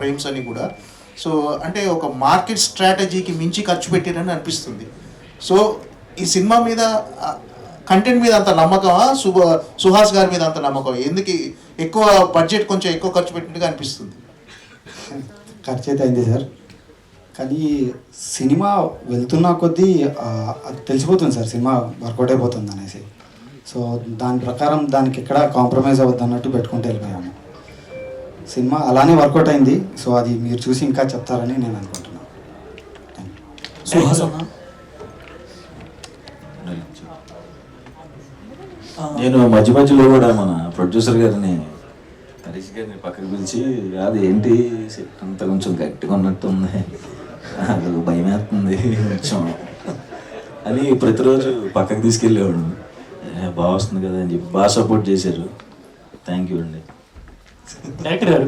Frames అని కూడా. So అంటే ఒక మార్కెట్ స్ట్రాటజీకి మించి ఖర్చు పెట్టారని అనిపిస్తుంది. సో ఈ సినిమా మీద కంటెంట్ మీద అంత నమ్మకమా, సుహాస్ గారి మీద అంత నమ్మకం? ఎందుకు ఎక్కువ బడ్జెట్ కొంచెం ఎక్కువ ఖర్చు పెట్టినట్టుగా అనిపిస్తుంది? ఖర్చు అయితే అయింది సార్, కానీ సినిమా వెళ్తున్న కొద్దీ అది తెలిసిపోతుంది సార్, సినిమా వర్కౌట్ అయిపోతుంది అనేసి. సో దాని ప్రకారం దానికి ఎక్కడ కాంప్రమైజ్ అవ్వద్దు అన్నట్టు పెట్టుకుంటూ వెళ్ళిపోయాము. సినిమా అలానే వర్కౌట్ అయింది. సో అది మీరు చూసి ఇంకా చెప్తారని నేను అనుకుంటున్నాను. నేను మధ్య మధ్యలో కూడా మన ప్రొడ్యూసర్ గారిని, హరీష్ గారిని పక్కకు పిలిచి, అది ఏంటి అంత కొంచెం గట్టిగా ఉన్నట్టుంది, అది భయం వేస్తుంది కొంచెం అని ప్రతిరోజు పక్కకు తీసుకెళ్ళేవాడు. బాగా వస్తుంది కదా అని చెప్పి బాగా సపోర్ట్ చేశారు. థ్యాంక్ యూ అండి. డైరెక్టర్ గారు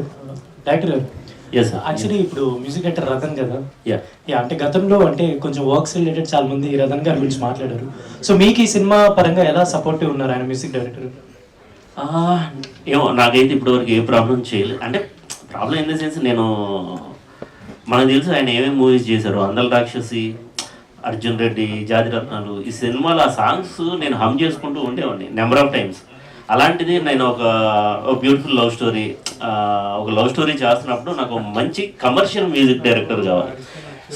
ఎస్ యాక్చువల్లీ ఇప్పుడు మ్యూజిక్ డైరెక్టర్ రతన్ కదా, యా అంటే గతంలో అంటే కొంచెం వర్క్స్ రిలేటెడ్ చాలా మంది రతన్ గారి గురించి మాట్లాడారు. సో మీకు ఈ సినిమా పరంగా ఎలా సపోర్టివ్ ఉన్నారు ఆయన మ్యూజిక్ డైరెక్టర్? ఏమో నాకైతే ఇప్పటివరకు ఏ ప్రాబ్లం చేయలేదు. అంటే ప్రాబ్లం ఇన్ ద సెన్స్, నేను మనకు తెలుసు ఆయన ఏమేమి మూవీస్ చేశారు. అందల రాక్షసి, అర్జున్ రెడ్డి, జాతిరత్నాలు, ఈ సినిమాలో ఆ సాంగ్స్ నేను హమ్ చేసుకుంటూ ఉండేవాడిని నెంబర్ ఆఫ్ టైమ్స్. అలాంటిది నేను ఒక బ్యూటిఫుల్ లవ్ స్టోరీ చేస్తున్నప్పుడు నాకు మంచి కమర్షియల్ మ్యూజిక్ డైరెక్టర్ కావాలి.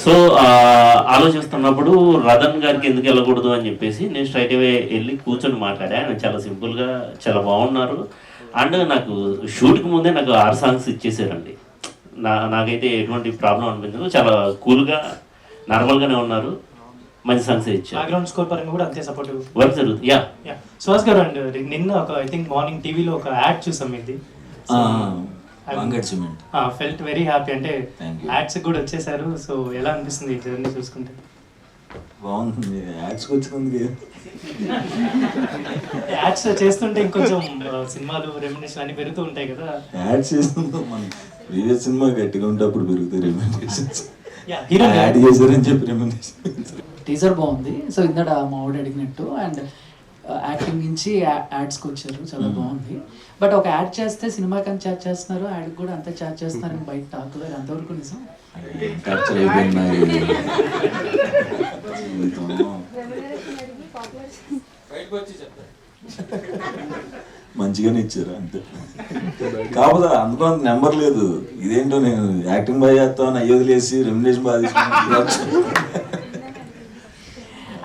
సో ఆలోచిస్తున్నప్పుడు రతన్ గారికి ఎందుకు వెళ్ళకూడదు అని చెప్పేసి నేను స్ట్రైట్ అవే వెళ్ళి కూర్చొని మాట్లాడా. ఆయన చాలా సింపుల్గా చాలా బాగున్నారు. అండ్ నాకు షూట్కి ముందే నాకు 6 సాంగ్స్ ఇచ్చేసారండి. నాకైతే ఎటువంటి ప్రాబ్లం అనిపించదు. చాలా కూల్గా నార్మల్గానే ఉన్నారు. మంచి సాంగ్స్ ఇచ్చారు. బ్యాక్గ్రౌండ్ స్కోర్ పరంగా కూడా అంతే సపోర్టివ్ వర్క్ జరుగుతుంది. యా సుహాస్ గారు, అండ్ నిన్న ఒక ఐ థింక్ మార్నింగ్ టీవీలో ఒక యాడ్ చూసాం ఇది. Felt very happy. అంటే యాడ్స్ కూడా వచ్చేసారు. సో ఎలా అనిపిస్తుంది ఈ జర్నీ చూసుకుంటే? బాగుంటుంది. యాడ్స్కి వచ్చింది, యాడ్స్ చేస్తుంటే ఇంకొంచెం సినిమాలు రెమ్యునరేషన్ అన్ని పెరుగుతూ ఉంటాయి కదా. యాడ్స్ చేస్తుంటే మన ప్రీవియస్ సినిమా గట్టిగా ఉంటే అప్పుడు పెరుగుతాయి రెమ్యునరేషన్స్. యాడ్ చేశారని చెప్పి రెమ్యునరేషన్. టీజర్ బాగుంది. సో ఇందాక మా వాడు అడిగినట్టు అండ్ యాక్టింగ్ నుంచి యాడ్స్కి వచ్చారు, చాలా బాగుంది. బట్ ఒక యాడ్ చేస్తే సినిమాకి అంత ఛార్జ్ చేస్తున్నారు, యాడ్కి కూడా అంత ఛార్జ్ చేస్తున్నారని బయట టాక్. అంతవరకు నిజం? క్యాప్చర్ అయిపోయింది. మంచిగానే ఇచ్చారు అంతే. కాకపోతే అందులో అంత నెంబర్ లేదు. ఇదేంటో నేను యాక్టింగ్ బాగా చేస్తామని అయ్యి వదిలేసి రెమ్యునరేషన్ బాగా తీసుకున్నాను.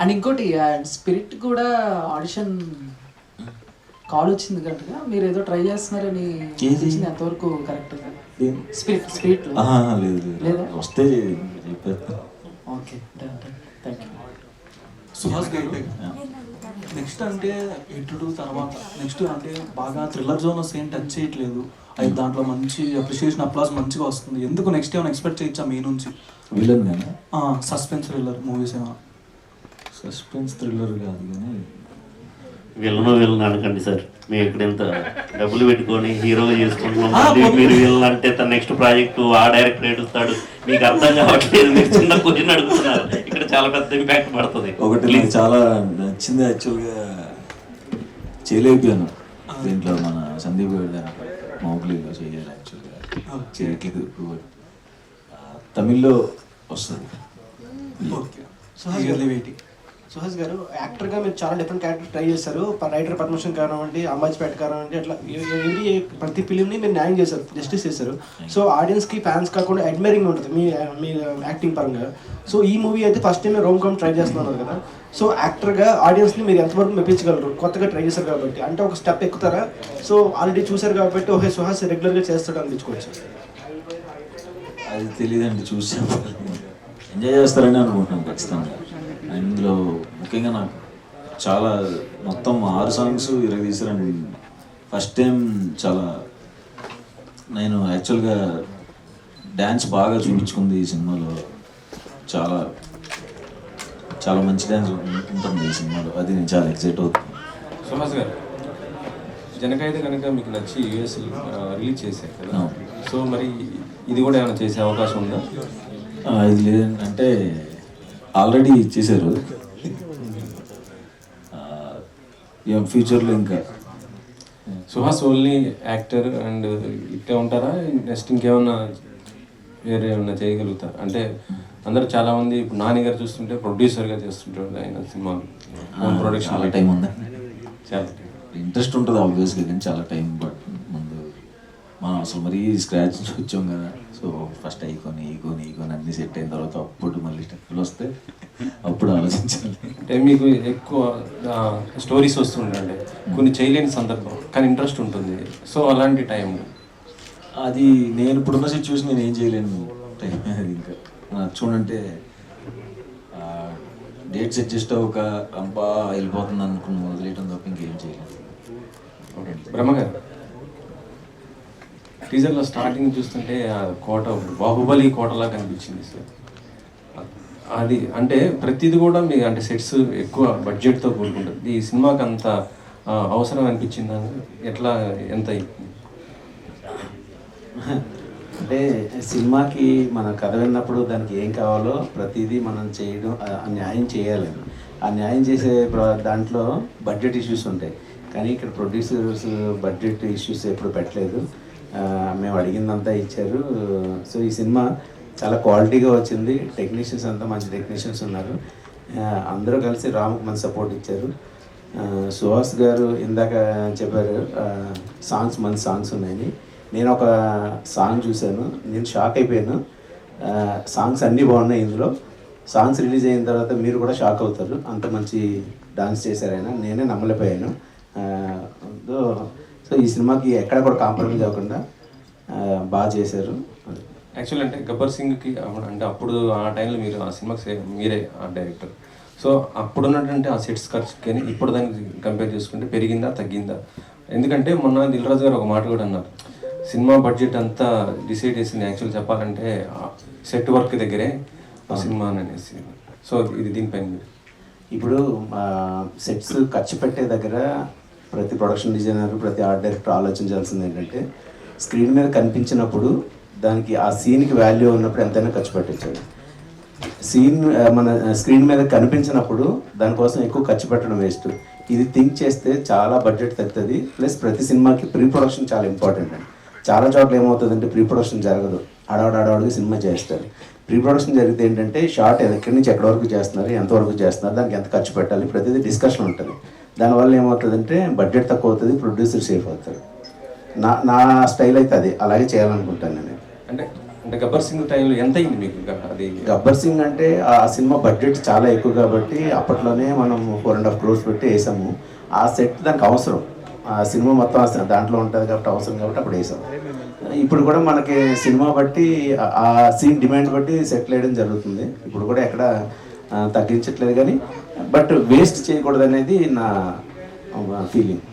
అండ్ ఇంకోటి స్పిరిట్ కూడా ఆడిషన్ కాల్ వచ్చింది కరెక్ట్గా, మీరు ఏదో ట్రై చేస్తున్నారని ఎంతవరకు కరెక్ట్? స్పిరిట్ లేదా? వస్తే ఓకే, థ్యాంక్ యూ. సుహాస్ గారు, నెక్స్ట్ అంటే ఎటుడు తర్వాత నెక్స్ట్ అంటే బాగా థ్రిల్లర్ జోన్ ఏం టచ్ చేయట్లేదు. అది దాంట్లో మంచి అప్రిషియేషన్, అప్లాస్ మంచిగా వస్తుంది. ఎందుకు నెక్స్ట్ ఏమైనా ఎక్స్పెక్ట్ చేయొచ్చా మీ నుంచి? విలన్ సస్పెన్స్ థ్రిల్లర్ మూవీస్ ఏమైనా? సస్పెన్స్ థ్రిల్లర్ కాదు కానీ విలన్ అనకండి సార్. మేము ఇక్కడ ఎంత డబ్బులు పెట్టుకొని హీరోగా చేసుకుంటున్నాం, మీరు విలన్ అంటే తన నెక్స్ట్ ప్రాజెక్టు ఆ డైరెక్టర్ ఏడుస్తాడు. మీకు అర్థం కావట్లేదు, మీరు చిన్న క్వశ్చన్ అడుగుతున్నారు. ఇక్కడ చాలా పెద్ద ఇంపాక్ట్ పడుతుంది. ఒకటి నాకు చాలా నచ్చింది, యాక్చువల్గా చేయలేకపోయాను దీంట్లో. మన సందీప్ గారు మౌగ్లీలో చేయాలి, యాక్చువల్గా చేయట్లేదు. తమిళ్లో వస్తుంది. సుహాస్ గారు, యాక్టర్గా మీరు చాలా డిఫరెంట్ క్యారెక్టర్ ట్రై చేశారు. రైటర్ పద్మభూషణ్ కానివ్వండి, అంబాజీపేట కానివ్వండి, అట్లా ప్రతి ఫిలింని మీరు న్యాయం చేశారు, జస్టిస్ చేశారు. సో ఆడియన్స్కి ఫ్యాన్స్ కాకుండా అడ్మైరింగ్ ఉంటుంది మీ యాక్టింగ్ పరంగా. సో ఈ మూవీ అయితే first time rom com try చేస్తున్నారు కదా. సో యాక్టర్గా ఆడియన్స్ని మీరు ఎంతవరకు మెప్పించగలరు? కొత్తగా ట్రై చేశారు కాబట్టి, అంటే ఒక స్టెప్ ఎక్కుతారా? సో ఆల్రెడీ చూశారు కాబట్టి ఓకే సుహాస్ రెగ్యులర్గా చేస్తాడు అనిపించుకోవచ్చు. అది తెలియదండి, చూసాను. ఎంజాయ్ చేస్తారని అనుకుంటున్నాను ఖచ్చితంగా. ఇందులో ముఖ్యంగా నాకు చాలా మొత్తం 6 సాంగ్స్ తీసారని ఫస్ట్ టైం. చాలా నేను యాక్చువల్గా డ్యాన్స్ బాగా చూపించుకుంది ఈ సినిమాలో. చాలా చాలా మంచి డ్యాన్స్ ఉంటుంది ఈ సినిమాలో. అది నేను చాలా ఎక్సైట్ అవుతుంది. సుహాస్ గారు, జనకైతే కనుక మీకు నచ్చి యూఎస్ రిలీజ్ చేశారు కదా. సో మరి ఇది కూడా ఏమైనా చేసే అవకాశం ఉందా? ఇది లేదంటే ఆల్రెడీ చేశారు. ఫ్యూచర్లో ఇంకా సుహాస్ ఓన్లీ యాక్టర్ అండ్ ఇట్టే ఉంటారా? నెక్స్ట్ ఇంకేమన్నా వేరే ఏమైనా చేయగలుగుతారు అంటే అందరూ చాలామంది ఇప్పుడు నాని గారు చూస్తుంటే ప్రొడ్యూసర్గా చేస్తుంటారు ఆయన సినిమాలు ప్రొడక్షన్ చాలా టైం ఉంది, చాలా ఇంట్రెస్ట్ ఉంటుంది ఆబ్వియస్గా, కానీ చాలా టైం ముందు మనం అసలు మరీ స్క్రాచ్ నుంచి వచ్చాం కదా. సో ఫస్ట్ ఈకోని అన్నీ సెట్ అయిన తర్వాత అప్పుడు మళ్ళీ స్టెప్పులు వస్తే అప్పుడు ఆలోచించాలి. అంటే మీకు ఎక్కువ స్టోరీస్ వస్తుండే కొన్ని చేయలేని సందర్భం కానీ ఇంట్రెస్ట్ ఉంటుంది, సో అలాంటి టైం అది నేను ఇప్పుడున్న సిచ్యువేషన్ నేను ఏం చేయలేను టైం. అది ఇంకా చూడంటే డేట్స్ అడ్జస్ట్ అవ్వక అంపా వెళ్ళిపోతుంది అనుకుని వదిలేయడం తప్ప ఇంకేం చేయలేదు. బ్రహ్మగారు టీజర్లో స్టార్టింగ్ చూస్తుంటే ఆ కోట బాహుబలి కోటలా కనిపించింది సార్. అది అంటే ప్రతిది కూడా మీ అంటే సెట్స్ ఎక్కువ బడ్జెట్తో కూడుకుంటుంది. ఈ సినిమాకి అంత అవసరం అనిపించిందా? ఎట్లా ఎంత అంటే సినిమాకి మన కథ విన్నప్పుడు దానికి ఏం కావాలో ప్రతిదీ మనం చేయడం, ఆ న్యాయం చేయాలి. ఆ న్యాయం చేసే దాంట్లో బడ్జెట్ ఇష్యూస్ ఉంటాయి, కానీ ఇక్కడ ప్రొడ్యూసర్స్ బడ్జెట్ ఇష్యూస్ ఎప్పుడు పెట్టలేదు. మేము అడిగిందంతా ఇచ్చారు. సో ఈ సినిమా చాలా క్వాలిటీగా వచ్చింది. టెక్నీషియన్స్ అంతా మంచి టెక్నీషియన్స్ ఉన్నారు. అందరూ కలిసి రాముకు మంచి సపోర్ట్ ఇచ్చారు. సుహాస్ గారు ఇందాక చెప్పారు మంచి సాంగ్స్ ఉన్నాయని. నేను ఒక సాంగ్ చూశాను, నేను షాక్ అయిపోయాను. సాంగ్స్ అన్నీ బాగున్నాయి ఇందులో. సాంగ్స్ రిలీజ్ అయిన తర్వాత మీరు కూడా షాక్ అవుతారు, అంత మంచి డాన్స్ చేశారు ఆయన. నేనే నమ్మలేకపోయాను. సో ఈ సినిమాకి ఎక్కడ కూడా కాంప్రమైజ్ అవ్వకుండా బాగా చేశారు. యాక్చువల్ అంటే గబ్బర్ సింగ్కి అంటే అప్పుడు ఆ టైంలో మీరు ఆ సినిమాకి మీరే ఆ డైరెక్టర్, సో అప్పుడు ఉన్నటువంటి ఆ సెట్స్ ఖర్చు కానీ ఇప్పుడు దానికి కంపేర్ చేసుకుంటే పెరిగిందా తగ్గిందా? ఎందుకంటే మొన్న దిల్ రాజు గారు ఒక మాట కూడా అన్నారు, సినిమా బడ్జెట్ అంతా డిసైడ్ చేసింది యాక్చువల్ చెప్పాలంటే సెట్ వర్క్ దగ్గరే ఆ సినిమా అనేసి. సో ఇది దీనిపైన ఇప్పుడు సెట్స్ ఖర్చు పెట్టే దగ్గర ప్రతి ప్రొడక్షన్ డిజైనర్, ప్రతి ఆర్ట్ డైరెక్టర్ ఆలోచించాల్సింది ఏంటంటే స్క్రీన్ మీద కనిపించినప్పుడు దానికి ఆ సీన్కి వాల్యూ ఉన్నప్పుడు ఎంతైనా ఖర్చు పెట్టించాలి. సీన్ మన స్క్రీన్ మీద కనిపించినప్పుడు దానికోసం ఎక్కువ ఖర్చు పెట్టడం వేస్ట్. ఇది థింక్ చేస్తే చాలా బడ్జెట్ తగ్గుతుంది. ప్లస్ ప్రతి సినిమాకి ప్రీ ప్రొడక్షన్ చాలా ఇంపార్టెంట్ అండి. చాలా చోట్ల ఏమవుతుందంటే ప్రీ ప్రొడక్షన్ జరగదు, ఆడవాడికి సినిమా చేస్తారు. ప్రీ ప్రొడక్షన్ జరిగితే ఏంటంటే షార్ట్ ఎక్కడి నుంచి ఎక్కడి వరకు చేస్తున్నారు, ఎంతవరకు చేస్తున్నారు, దానికి ఎంత ఖర్చు పెట్టాలి, ప్రతిదీ డిస్కషన్ ఉంటుంది. దానివల్ల ఏమవుతుందంటే బడ్జెట్ తక్కువ అవుతుంది, ప్రొడ్యూసర్ సేఫ్ అవుతారు. నా స్టైల్ అయితే అది అలాగే చేయాలనుకుంటాను నేను. అంటే గబ్బర్ సింగ్ టైంలో ఎంత అయింది మీకు? అది గబ్బర్ సింగ్ అంటే ఆ సినిమా బడ్జెట్ చాలా ఎక్కువ కాబట్టి అప్పట్లోనే మనం 4.5 crores పెట్టి వేసాము. ఆ సెట్ దానికి అవసరం, ఆ సినిమా మొత్తం దాంట్లో ఉంటుంది కాబట్టి అవసరం కాబట్టి అప్పుడు వేసాము. ఇప్పుడు కూడా మనకి సినిమా బట్టి ఆ సీన్ డిమాండ్ బట్టి సెటిల్ వేయడం జరుగుతుంది. ఇప్పుడు కూడా ఎక్కడ తగ్గించట్లేదు, కానీ బట్ వేస్ట్ చేయకూడదు అనేది నా ఫీలింగ్.